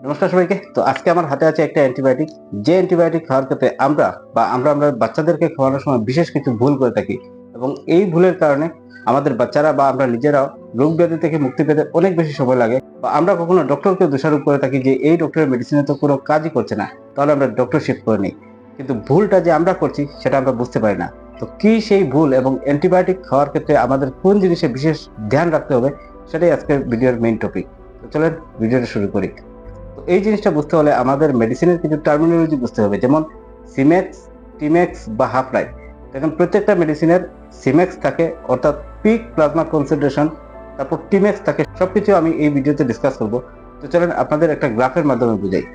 নমস্কার সবাইকে। তো আজকে আমার হাতে আছে একটা অ্যান্টিবায়োটিক, যে অ্যান্টিবায়োটিক খাওয়ার ক্ষেত্রে আমরা বাচ্চাদেরকে খাওয়ানোর সময় বিশেষ কিছু ভুল করে থাকি, এবং এই ভুলের কারণে আমাদের বাচ্চারা বা আমরা নিজেরাও রোগ ব্যাধি থেকে মুক্তি পেতে অনেক বেশি সময় লাগে, বা আমরা কখনো ডক্টরকে দোষারোপ করে থাকি যে এই ডক্টরের মেডিসিনে তো কোনো কাজই করছে না, তাহলে আমরা ডক্টর শিফট করে নিই। কিন্তু ভুলটা যে আমরা করছি সেটা আমরা বুঝতে পারি না। তো কি সেই ভুল, এবং অ্যান্টিবায়োটিক খাওয়ার ক্ষেত্রে আমাদের কোন জিনিসে বিশেষ ধ্যান রাখতে হবে, সেটাই আজকের ভিডিওর মেইন টপিক। তো চলেন ভিডিওটা শুরু করি। তো এই জিনিসটা বুঝতে হলে আমাদের মেডিসিনের কিছু টার্মিনোলজি বুঝতে হবে, যেমন সিমেক্স, টিমেক্স বা হাফ লাইফ। দেখেন, প্রত্যেকটা মেডিসিনের সিমেক্স থাকে, অর্থাৎ পিক প্লাজমা কনসেন্ট্রেশন, তারপর টিমেক্স থাকে। সবকিছু আমি এই ভিডিওতে ডিসকাস করব। তো চলেন আপনাদের একটা গ্রাফের মাধ্যমে বুঝাই।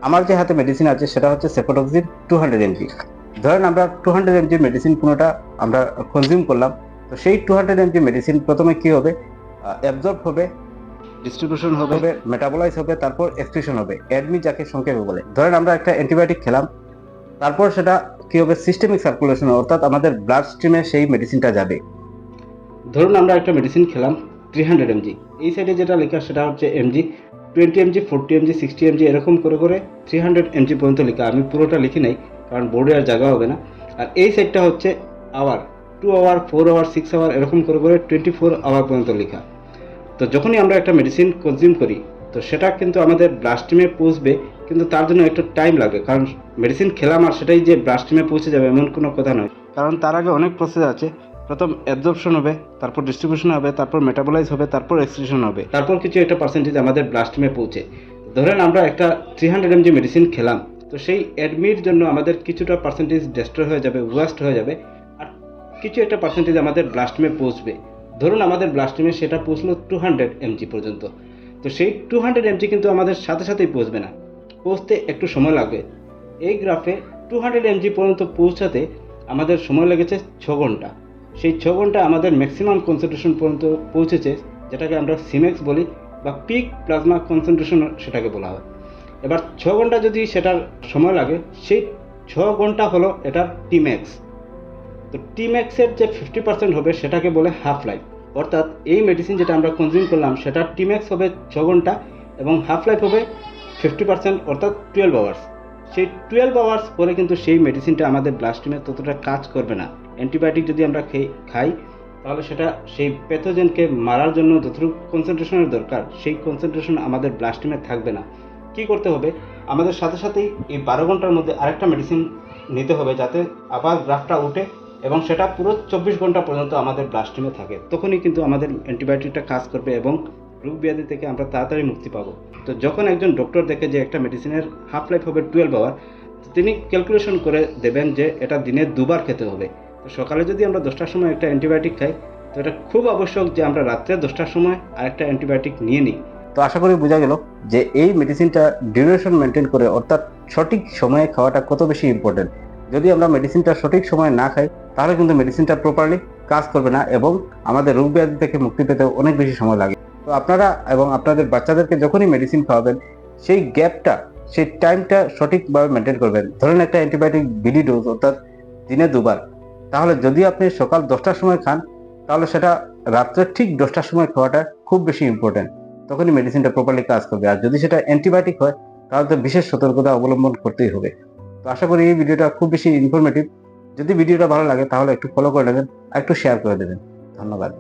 আমার যে হাতে মেডিসিন আছে সেটা হচ্ছে সেফোডক্সিন 200 mg। ধরেন আমরা 200 mg মেডিসিন কোনোটা আমরা কনজিউম করলাম। তো সেই 200 mg মেডিসিন প্রথমে কি হবে, অ্যাবজর্ব হবে, ডিস্ট্রিবিউশন হবে, মেটাবোলাইজ হবে, তারপর এক্সক্রিশন হবে, অ্যাডমি যাকে সংক্ষেপে বলে। ধরেন আমরা একটা অ্যান্টিবায়োটিক খেলাম, তারপর সেটা কি হবে, সিস্টেমিক সার্কুলেশন, অর্থাৎ আমাদের ব্লাড স্ট্রিমে সেই মেডিসিনটা যাবে। ধরুন আমরা একটা মেডিসিন খেলাম 300 mg, এই সাইডে যেটা লেখা সেটা হচ্ছে এমজি, 20 mg, 40 mg, 60 mg, এরকম করে করে 300 mg পর্যন্ত লেখা। আমি পুরোটা লিখি নাই, কারণ বোর্ডে আর জায়গা হবে না। আর এই সাইডটা হচ্ছে আওয়ার, 2 আওয়ার, 4 আওয়ার, 6 আওয়ার, এরকম করে করে 24 আওয়ার পর্যন্ত লেখা। তো যখনই আমরা একটা মেডিসিন কনজিউম করি, তো সেটা কিন্তু আমাদের ব্লাড স্ট্রিমে পৌঁছবে, কিন্তু তার জন্য একটু টাইম লাগবে। কারণ মেডিসিন খেলাম আর সেটাই যে ব্লাড স্ট্রিমে পৌঁছে যাবে এমন কোনো কথা নয়, কারণ তার আগে অনেক প্রসেস আছে। প্রথম অ্যাবজর্পশন হবে, তারপর ডিস্ট্রিবিউশন হবে, তারপর মেটাবোলাইজ হবে, তারপর এক্সক্রিশন হবে, তারপর কিছু একটা পার্সেন্টেজ আমাদের ব্লাড স্ট্রিমে পৌঁছে। ধরেন আমরা একটা 300 mg মেডিসিন খেলাম, তো সেই অ্যাডমির জন্য আমাদের কিছুটা পার্সেন্টেজ ডেস্ট্রয় হয়ে যাবে, ওয়েস্ট হয়ে যাবে, আর কিছু একটা পার্সেন্টেজ আমাদের ব্লাড স্ট্রিমে পৌঁছবে। ধরুন আমাদের ব্লাড স্ট্রিমে সেটা পৌঁছলো 200 mg পর্যন্ত। তো সেই 200 mg কিন্তু আমাদের সাথে সাথেই পৌঁছবে না, পৌঁছতে একটু সময় লাগবে। এই গ্রাফে 200 mg পর্যন্ত পৌঁছাতে আমাদের সময় লেগেছে 6 ঘন্টা। সেই 6 ঘন্টা আমাদের ম্যাক্সিমাম কনসেন্ট্রেশন পর্যন্ত পৌঁছেছে, যেটাকে আমরা সিমেক্স বলি, বা পিক প্লাজমা কনসেন্ট্রেশন সেটাকে বলা হয়। এবার 6 ঘন্টা যদি সেটার সময় লাগে, সেই 6 ঘন্টা হলো এটার টিম্যাক্স। তো টিম্যাক্সের যে 50% হবে সেটাকে বলে হাফ লাইফ। অর্থাৎ এই মেডিসিন যেটা আমরা কনজিউম করলাম সেটার টিম্যাক্স হবে 6 ঘন্টা, এবং হাফ লাইফ হবে 50%, অর্থাৎ 12 আওয়ার্স। সেই 12 আওয়ার্স পরে কিন্তু সেই মেডিসিনটা আমাদের ব্লাড স্ট্রিমে ততটা কাজ করবে না। অ্যান্টিবায়োটিক যদি আমরা খাই, তাহলে সেটা সেই প্যাথোজেনকে মারার জন্য যতটুকু কনসেন্ট্রেশনের দরকার, সেই কনসেন্ট্রেশন আমাদের ব্লাড স্ট্রিমে থাকবে না। কী করতে হবে, আমাদের সাথে সাথেই এই 12 ঘন্টার মধ্যে আরেকটা মেডিসিন নিতে হবে, যাতে আবার গ্রাফটা উঠে এবং সেটা পুরো 24 ঘন্টা পর্যন্ত আমাদের ব্লাড স্ট্রিমে থাকে। তখনই কিন্তু আমাদের অ্যান্টিবায়োটিকটা কাজ করবে এবং রোগ ব্যাধি থেকে আমরা তাড়াতাড়ি মুক্তি পাবো। তো যখন একজন ডক্টর দেখে যে একটা মেডিসিনের হাফ লাইফ হবে 12 আওয়ার, তিনি ক্যালকুলেশন করে দেবেন যে এটা দিনে দুবার খেতে হবে। তো সকালে যদি আমরা 10টার সময় একটা অ্যান্টিবায়োটিক খাই, তো এটা খুব আবশ্যক যে আমরা রাত্রে 10টার সময় আরেকটা অ্যান্টিবায়োটিক নিয়ে নিই। তো আশা করি বোঝা গেল যে এই মেডিসিনটা ডিউরেশন মেনটেন করে, অর্থাৎ সঠিক সময়ে খাওয়াটা কত বেশি ইম্পর্টেন্ট। যদি আমরা মেডিসিনটা সঠিক সময়ে না খাই, তাহলে কিন্তু মেডিসিনটা প্রপারলি কাজ করবে না, এবং আমাদের রোগ ব্যাধি থেকে মুক্তি পেতে অনেক বেশি সময় লাগে। তো আপনারা এবং আপনাদের বাচ্চাদেরকে যখনই মেডিসিন খাওয়াবেন, সেই গ্যাপটা, সেই টাইমটা সঠিকভাবে মেনটেন করবেন। ধরেন একটা অ্যান্টিবায়োটিক বিডি ডোজ, অর্থাৎ দিনে দুবার, তাহলে যদি আপনি সকাল 10টার সময় খান, তাহলে সেটা রাত্রে ঠিক 10টার সময় খাওয়াটা খুব বেশি ইম্পর্টেন্ট। তখনই মেডিসিনটা প্রপারলি কাজ করবে। আর যদি সেটা অ্যান্টিবায়োটিক হয়, তাহলে তো বিশেষ সতর্কতা অবলম্বন করতেই হবে। তো আশা করি এই ভিডিওটা খুব বেশি ইনফরমেটিভ। যদি ভিডিওটা ভালো লাগে তাহলে একটু ফলো করে নেবেন আর একটু শেয়ার করে দেবেন। ধন্যবাদ।